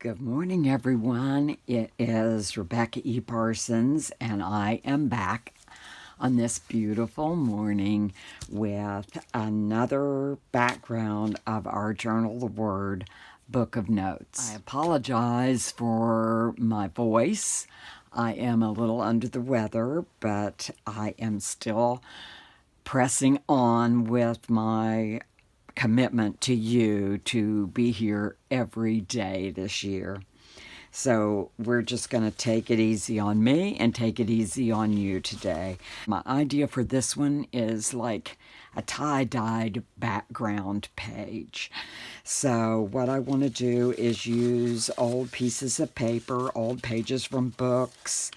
Good morning, everyone. It is Rebecca E. Parsons, and I am back on this beautiful morning with another background of our Journal the Word book of notes. I apologize for my voice. I am a little under the weather, but I am still pressing on with my commitment to you to be here every day this year. So we're just going to take it easy on me and take it easy on you today. My idea for this one is like a tie-dyed background page. So what I want to do is use old pieces of paper, old pages from books,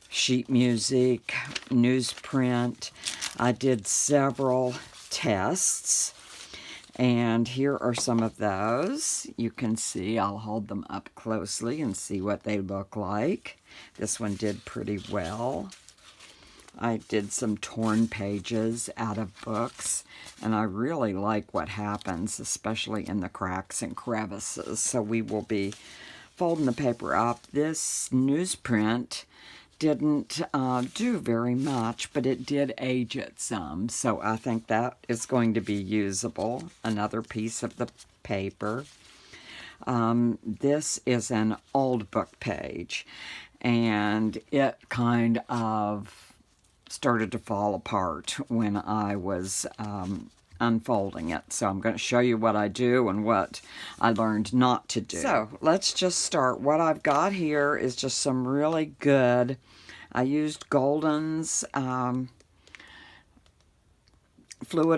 sheet music, newsprint. I did several tests, and here are some of those. You can see, I'll hold them up closely and see what they look like. This one did pretty well. I did some torn pages out of books, and I really like what happens, especially in the cracks and crevices. So we will be folding the paper up. This newsprint didn't do very much, but it did age it some, so I think that is going to be usable. Another piece of the paper. This is an old book page, and it kind of started to fall apart when I was unfolding it. So I'm going to show you what I do and what I learned not to do. So let's just start. What I've got here is just some really good, I used Golden's fluid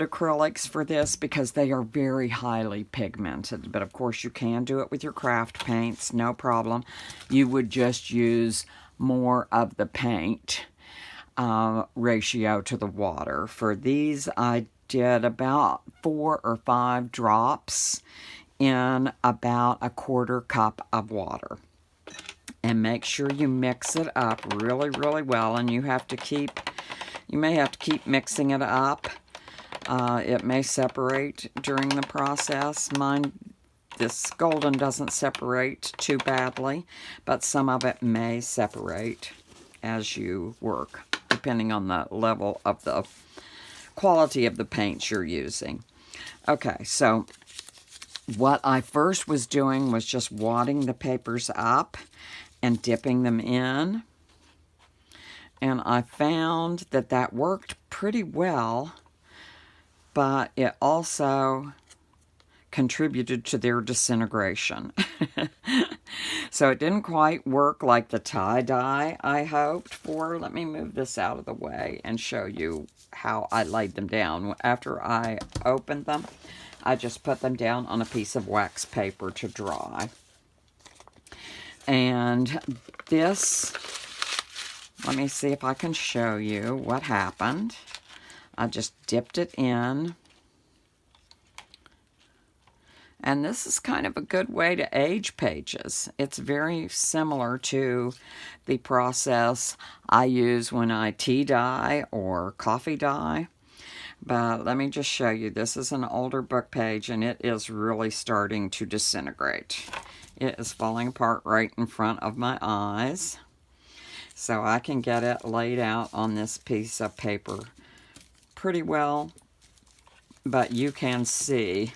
acrylics for this because they are very highly pigmented. But of course you can do it with your craft paints, no problem. You would just use more of the paint ratio to the water. For these, I did about 4 or 5 drops in about a 1/4 cup of water. And make sure you mix it up really, really well. And you may have to keep mixing it up. It may separate during the process. This golden doesn't separate too badly, but some of it may separate as you work, depending on the level of the quality of the paints you're using. Okay, so what I first was doing was just wadding the papers up and dipping them in. And I found that that worked pretty well, but it also contributed to their disintegration. So it didn't quite work like the tie-dye I hoped for. Let me move this out of the way and show you how I laid them down. After I opened them, I just put them down on a piece of wax paper to dry. And this, let me see if I can show you what happened. I just dipped it in. And this is kind of a good way to age pages. It's very similar to the process I use when I tea dye or coffee dye. But let me just show you. This is an older book page, and it is really starting to disintegrate. It is falling apart right in front of my eyes. So I can get it laid out on this piece of paper pretty well, but you can see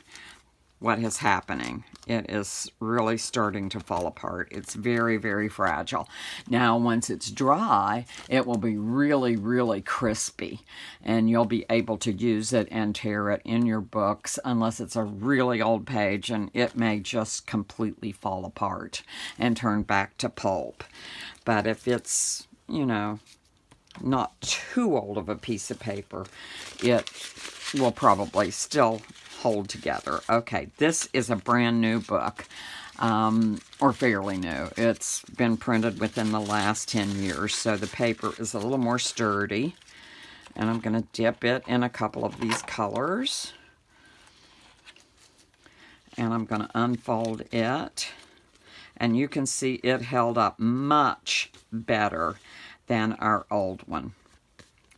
what is happening. It is really starting to fall apart. It's very, very fragile. Now, once it's dry, it will be really, really crispy, and you'll be able to use it and tear it in your books, unless it's a really old page, and it may just completely fall apart and turn back to pulp. But if it's, you know, not too old of a piece of paper, it will probably still hold together. Okay, this is a brand new book, or fairly new. It's been printed within the last 10 years, so the paper is a little more sturdy. And I'm going to dip it in a couple of these colors. And I'm going to unfold it. And you can see it held up much better than our old one.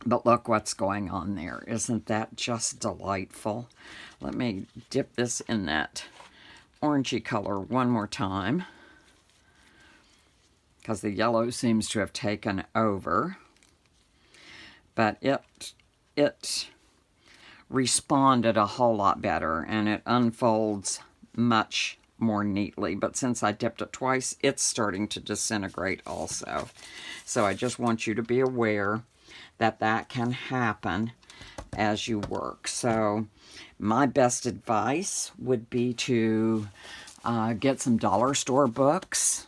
But look what's going on there. Isn't that just delightful? Let me dip this in that orangey color one more time. because the yellow seems to have taken over. But it responded a whole lot better, and it unfolds much more neatly. But since I dipped it twice, it's starting to disintegrate also. So I just want you to be aware that that can happen as you work. So my best advice would be to get some dollar store books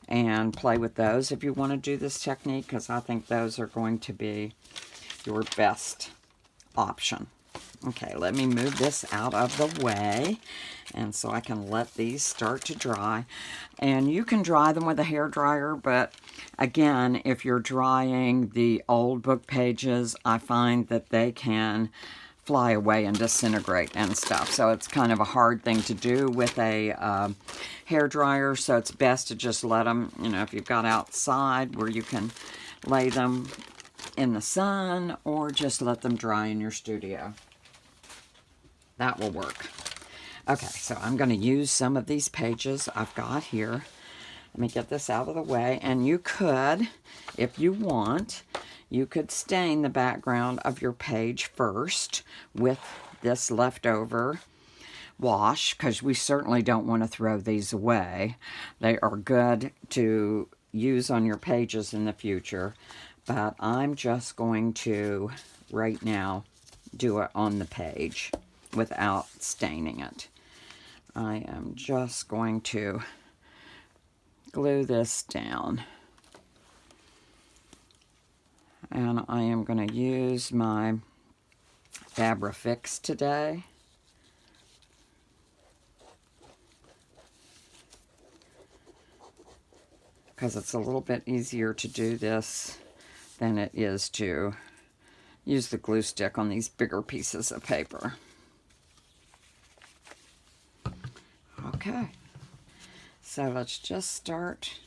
and play with those if you want to do this technique, because I think those are going to be your best option. Okay, let me move this out of the way, and so I can let these start to dry. And you can dry them with a hair dryer, but again, if you're drying the old book pages, I find that they can fly away and disintegrate and stuff. So it's kind of a hard thing to do with a hair dryer. So it's best to just let them, you know, if you've got outside where you can lay them in the sun, or just let them dry in your studio. That will work. Okay, so I'm going to use some of these pages I've got here. Let me get this out of the way. And you could, if you want, you could stain the background of your page first with this leftover wash, because we certainly don't want to throw these away. They are good to use on your pages in the future, but I'm just going to, right now, do it on the page without staining it. I am just going to glue this down. And I am going to use my Fix today. Because it's a little bit easier to do this than it is to use the glue stick on these bigger pieces of paper. Okay, so let's just start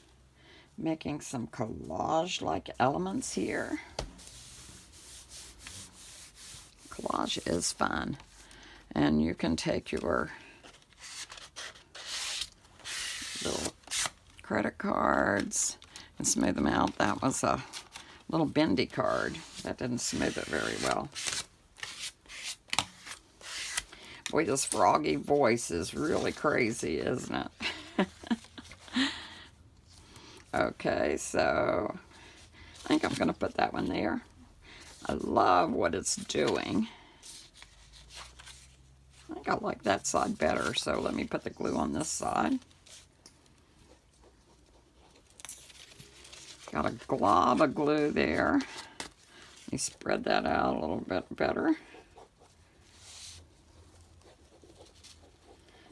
making some collage-like elements here. Collage is fun, and you can take your little credit cards and smooth them out. That was a little bendy card. That didn't smooth it very well. Boy, this froggy voice is really crazy, isn't it? Okay, so I think I'm going to put that one there. I love what it's doing. I think I like that side better, so let me put the glue on this side. Got a glob of glue there. Let me spread that out a little bit better.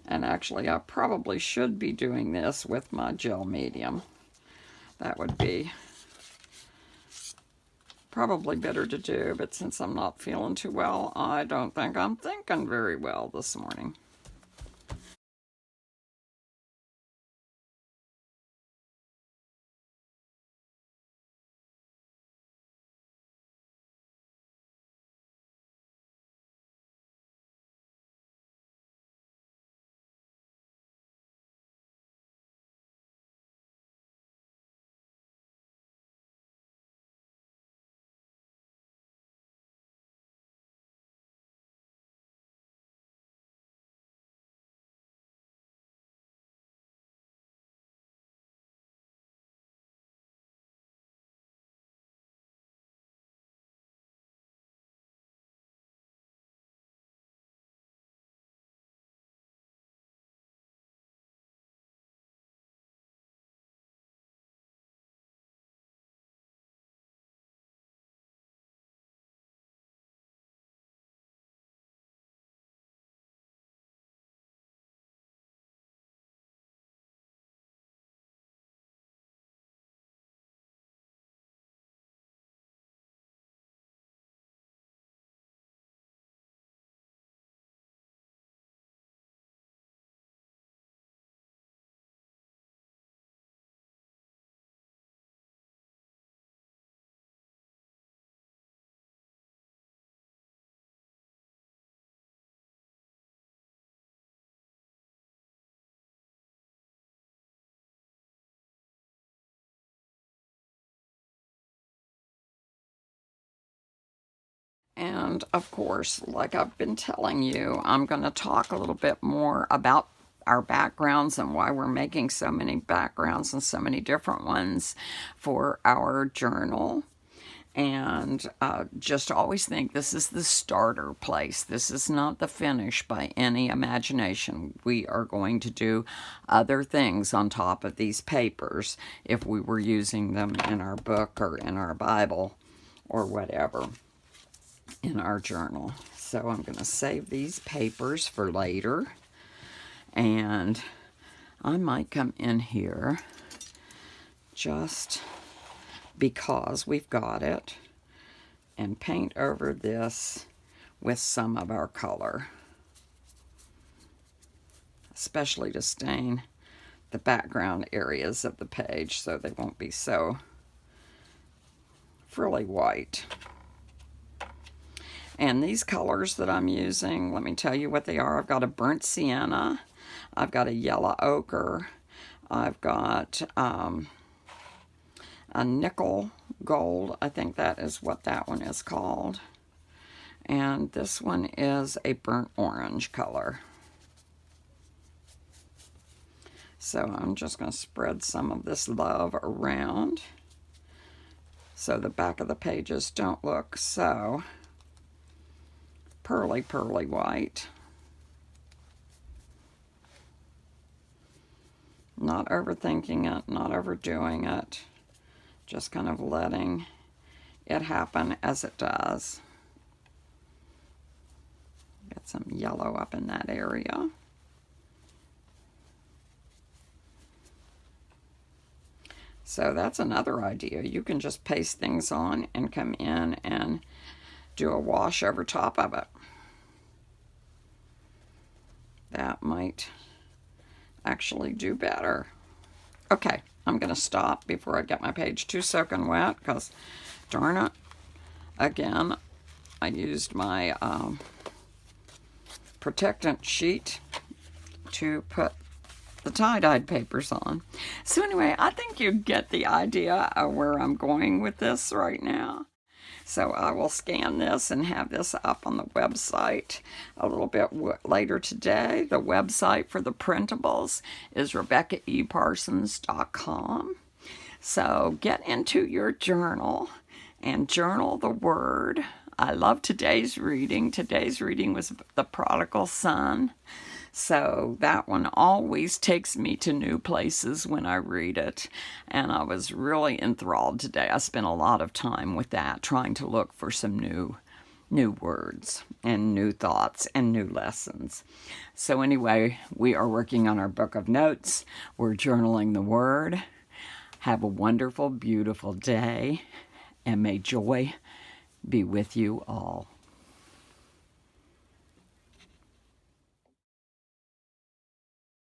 And actually, I probably should be doing this with my gel medium. That would be probably better to do, but since I'm not feeling too well, I don't think I'm thinking very well this morning. And of course, like I've been telling you, I'm going to talk a little bit more about our backgrounds and why we're making so many backgrounds and so many different ones for our journal. And just always think this is the starter place. This is not the finish by any imagination. We are going to do other things on top of these papers if we were using them in our book or in our Bible or whatever in our journal. So I'm going to save these papers for later. And I might come in here just because we've got it and paint over this with some of our color, especially to stain the background areas of the page so they won't be so frilly white. And these colors that I'm using, let me tell you what they are. I've got a burnt sienna, I've got a yellow ochre, I've got a nickel gold. I think that is what that one is called. And this one is a burnt orange color. So I'm just going to spread some of this love around so the back of the pages don't look so pearly white. Not overthinking it, not overdoing it. Just kind of letting it happen as it does. Get some yellow up in that area. So that's another idea. You can just paste things on and come in and do a wash over top of it. That might actually do better. Okay. I'm going to stop before I get my page too soaking wet because, darn it, again, I used my protectant sheet to put the tie-dyed papers on. So anyway, I think you get the idea of where I'm going with this right now. So I will scan this and have this up on the website a little bit later today. The website for the printables is RebeccaEParsons.com. So get into your journal and journal the word. I love today's reading. Today's reading was The Prodigal Son. So that one always takes me to new places when I read it. And I was really enthralled today. I spent a lot of time with that, trying to look for some new words and new thoughts and new lessons. So anyway, we are working on our book of notes. We're journaling the word. Have a wonderful, beautiful day, and may joy be with you all.